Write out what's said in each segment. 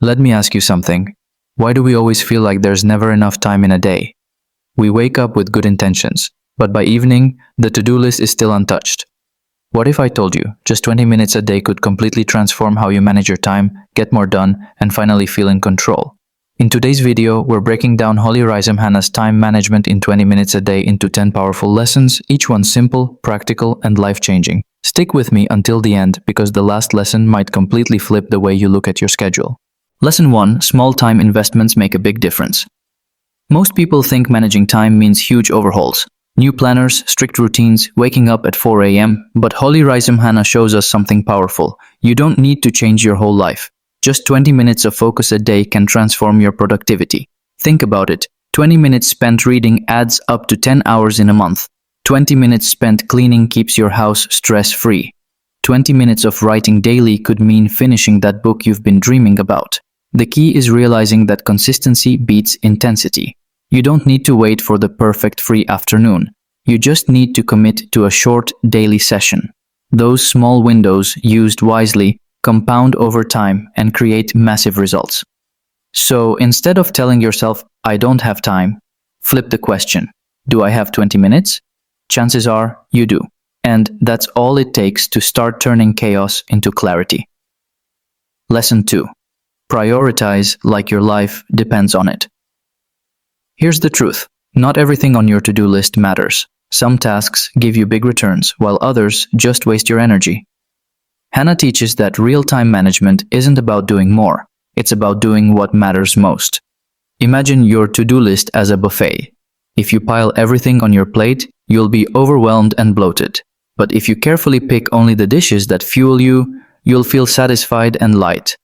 Let me ask you something. Why do we always feel like there's never enough time in a day? We wake up with good intentions, but by evening, the to-do list is still untouched. What if I told you just 20 minutes a day could completely transform how you manage your time, get more done, and finally feel in control? In today's video, we're breaking down Reisem Hanna's time management in 20 minutes a day into 10 powerful lessons, each one simple, practical, and life-changing. Stick with me until the end because the last lesson might completely flip the way you look at your schedule. Lesson 1. Small time investments make a big difference. Most people think managing time means huge overhauls. New planners, strict routines, waking up at 4 a.m. But Reisem Hanna shows us something powerful. You don't need to change your whole life. Just 20 minutes of focus a day can transform your productivity. Think about it. 20 minutes spent reading adds up to 10 hours in a month. 20 minutes spent cleaning keeps your house stress-free. 20 minutes of writing daily could mean finishing that book you've been dreaming about. The key is realizing that consistency beats intensity. You don't need to wait for the perfect free afternoon. You just need to commit to a short daily session. Those small windows, used wisely, compound over time and create massive results. So instead of telling yourself, I don't have time, flip the question. Do I have 20 minutes? Chances are you do. And that's all it takes to start turning chaos into clarity. Lesson 2. Prioritize like your life depends on it. Here's the truth. Not everything on your to-do list matters. Some tasks give you big returns, while others just waste your energy. Hanna teaches that real-time management isn't about doing more. It's about doing what matters most. Imagine your to-do list as a buffet. If you pile everything on your plate, you'll be overwhelmed and bloated. But if you carefully pick only the dishes that fuel you, you'll feel satisfied and light.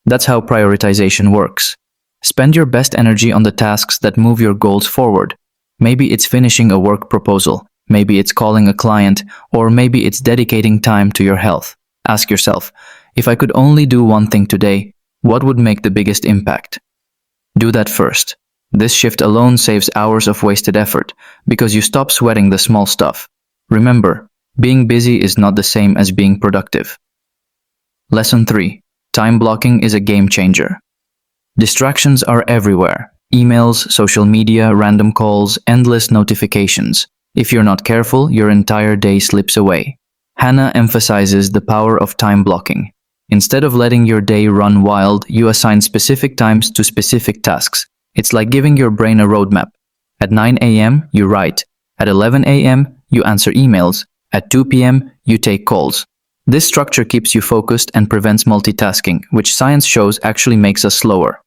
That's how prioritization works. Spend your best energy on the tasks that move your goals forward. Maybe it's finishing a work proposal, maybe it's calling a client, or maybe it's dedicating time to your health. Ask yourself, if I could only do one thing today, what would make the biggest impact? Do that first. This shift alone saves hours of wasted effort because you stop sweating the small stuff. Remember, being busy is not the same as being productive. Lesson 3. Time blocking is a game changer. Distractions are everywhere. Emails, social media, random calls, endless notifications. If you're not careful, your entire day slips away. Hanna emphasizes the power of time blocking. Instead of letting your day run wild, you assign specific times to specific tasks. It's like giving your brain a roadmap. At 9 a.m., you write. At 11 a.m., you answer emails. At 2 p.m., you take calls. This structure keeps you focused and prevents multitasking, which science shows actually makes us slower.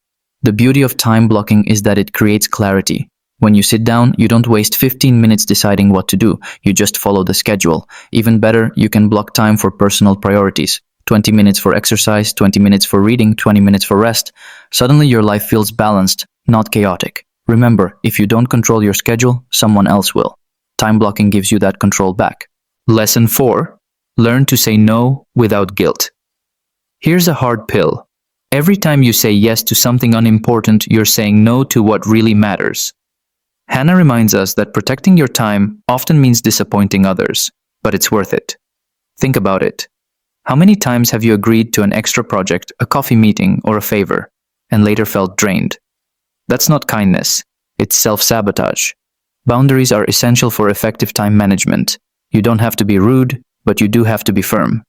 The beauty of time blocking is that it creates clarity. When you sit down, you don't waste 15 minutes deciding what to do. You just follow the schedule. Even better, you can block time for personal priorities. 20 minutes for exercise, 20 minutes for reading, 20 minutes for rest. Suddenly your life feels balanced, not chaotic. Remember, if you don't control your schedule, someone else will. Time blocking gives you that control back. Lesson 4. Learn to say no without guilt. Here's a hard pill. Every time you say yes to something unimportant, you're saying no to what really matters. Hanna reminds us that protecting your time often means disappointing others, but it's worth it. Think about it. How many times have you agreed to an extra project, a coffee meeting, or a favor, and later felt drained? That's not kindness. It's self-sabotage. Boundaries are essential for effective time management. You don't have to be rude, but you do have to be firm.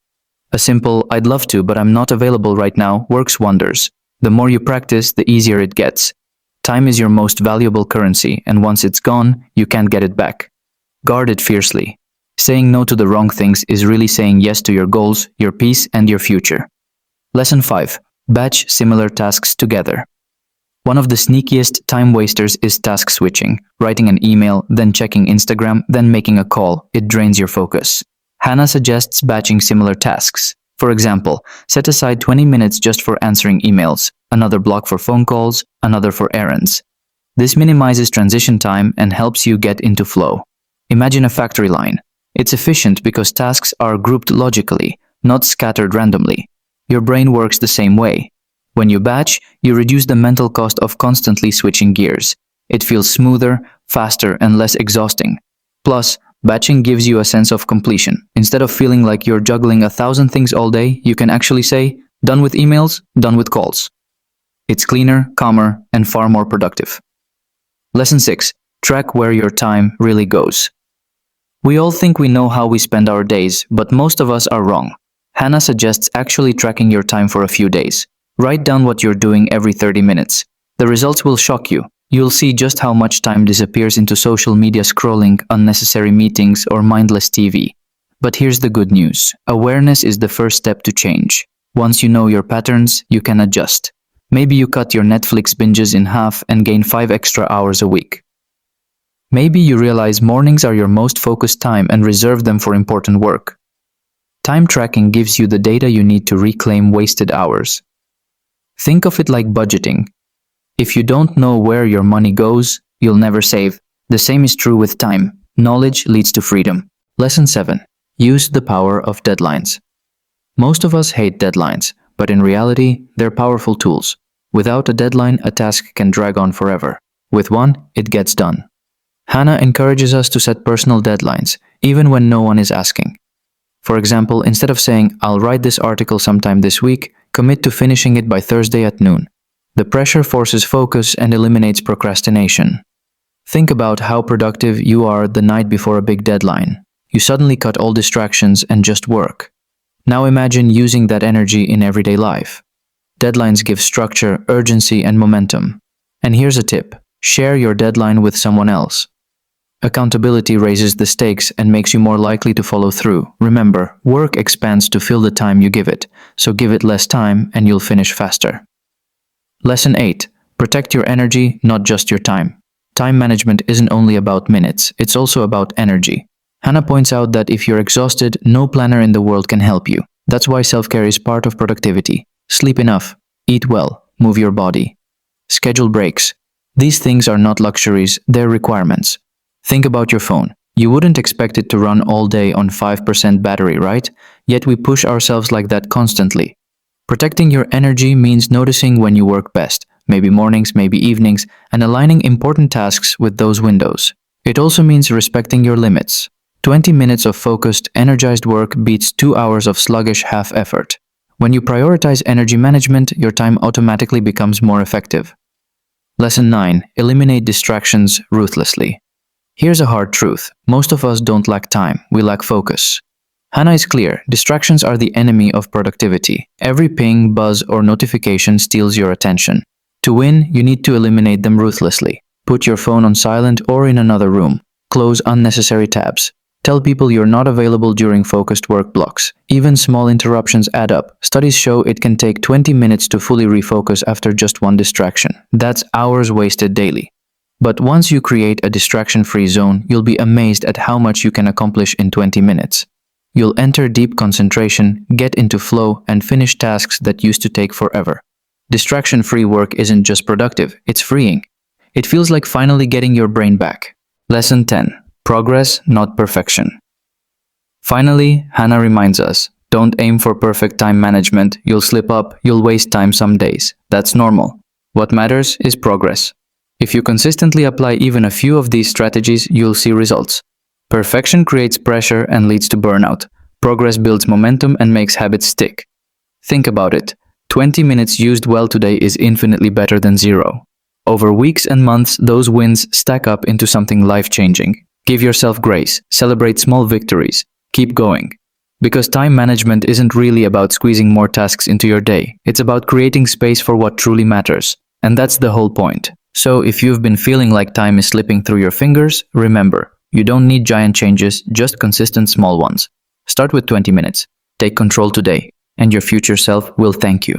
A simple, I'd love to, but I'm not available right now, works wonders. The more you practice, the easier it gets. Time is your most valuable currency, and once it's gone, you can't get it back. Guard it fiercely. Saying no to the wrong things is really saying yes to your goals, your peace, and your future. Lesson 5. Batch similar tasks together. One of the sneakiest time wasters is task switching. Writing an email, then checking Instagram, then making a call. It drains your focus. Hanna suggests batching similar tasks. For example, set aside 20 minutes just for answering emails, another block for phone calls, another for errands. This minimizes transition time and helps you get into flow. Imagine a factory line. It's efficient because tasks are grouped logically, not scattered randomly. Your brain works the same way. When you batch, you reduce the mental cost of constantly switching gears. It feels smoother, faster, and less exhausting. Plus, batching gives you a sense of completion. Instead of feeling like you're juggling 1,000 things all day, you can actually say, done with emails, done with calls. It's cleaner, calmer, and far more productive. Lesson 6. Track where your time really goes. We all think we know how we spend our days, but most of us are wrong. Hannah suggests actually tracking your time for a few days. Write down what you're doing every 30 minutes. The results will shock you. You'll see just how much time disappears into social media scrolling, unnecessary meetings, or mindless TV. But here's the good news. Awareness is the first step to change. Once you know your patterns, you can adjust. Maybe you cut your Netflix binges in half and gain 5 extra hours a week. Maybe you realize mornings are your most focused time and reserve them for important work. Time tracking gives you the data you need to reclaim wasted hours. Think of it like budgeting. If you don't know where your money goes, you'll never save. The same is true with time. Knowledge leads to freedom. Lesson 7. Use the power of deadlines. Most of us hate deadlines, but in reality, they're powerful tools. Without a deadline, a task can drag on forever. With one, it gets done. Hannah encourages us to set personal deadlines, even when no one is asking. For example, instead of saying, "I'll write this article sometime this week," commit to finishing it by Thursday at noon. The pressure forces focus and eliminates procrastination. Think about how productive you are the night before a big deadline. You suddenly cut all distractions and just work. Now imagine using that energy in everyday life. Deadlines give structure, urgency, and momentum. And here's a tip. Share your deadline with someone else. Accountability raises the stakes and makes you more likely to follow through. Remember, work expands to fill the time you give it, so give it less time and you'll finish faster. Lesson 8. Protect your energy, not just your time. Time management isn't only about minutes, it's also about energy. Hannah points out that if you're exhausted, no planner in the world can help you. That's why self-care is part of productivity. Sleep enough, eat well, move your body. Schedule breaks. These things are not luxuries, they're requirements. Think about your phone. You wouldn't expect it to run all day on 5% battery, right? Yet we push ourselves like that constantly. Protecting your energy means noticing when you work best, maybe mornings, maybe evenings, and aligning important tasks with those windows. It also means respecting your limits. 20 minutes of focused, energized work beats 2 hours of sluggish half-effort. When you prioritize energy management, your time automatically becomes more effective. Lesson 9. Eliminate distractions ruthlessly. Here's a hard truth. Most of us don't lack time, we lack focus. Hannah is clear. Distractions are the enemy of productivity. Every ping, buzz, or notification steals your attention. To win, you need to eliminate them ruthlessly. Put your phone on silent or in another room. Close unnecessary tabs. Tell people you're not available during focused work blocks. Even small interruptions add up. Studies show it can take 20 minutes to fully refocus after just one distraction. That's hours wasted daily. But once you create a distraction-free zone, you'll be amazed at how much you can accomplish in 20 minutes. You'll enter deep concentration, get into flow, and finish tasks that used to take forever. Distraction-free work isn't just productive, it's freeing. It feels like finally getting your brain back. Lesson 10. Progress, not perfection. Finally, Hannah reminds us, don't aim for perfect time management. You'll slip up, you'll waste time some days. That's normal. What matters is progress. If you consistently apply even a few of these strategies, you'll see results. Perfection creates pressure and leads to burnout. Progress builds momentum and makes habits stick. Think about it. 20 minutes used well today is infinitely better than 0. Over weeks and months, those wins stack up into something life-changing. Give yourself grace. Celebrate small victories. Keep going. Because time management isn't really about squeezing more tasks into your day. It's about creating space for what truly matters. And that's the whole point. So if you've been feeling like time is slipping through your fingers, remember, you don't need giant changes, just consistent small ones. Start with 20 minutes. Take control today, and your future self will thank you.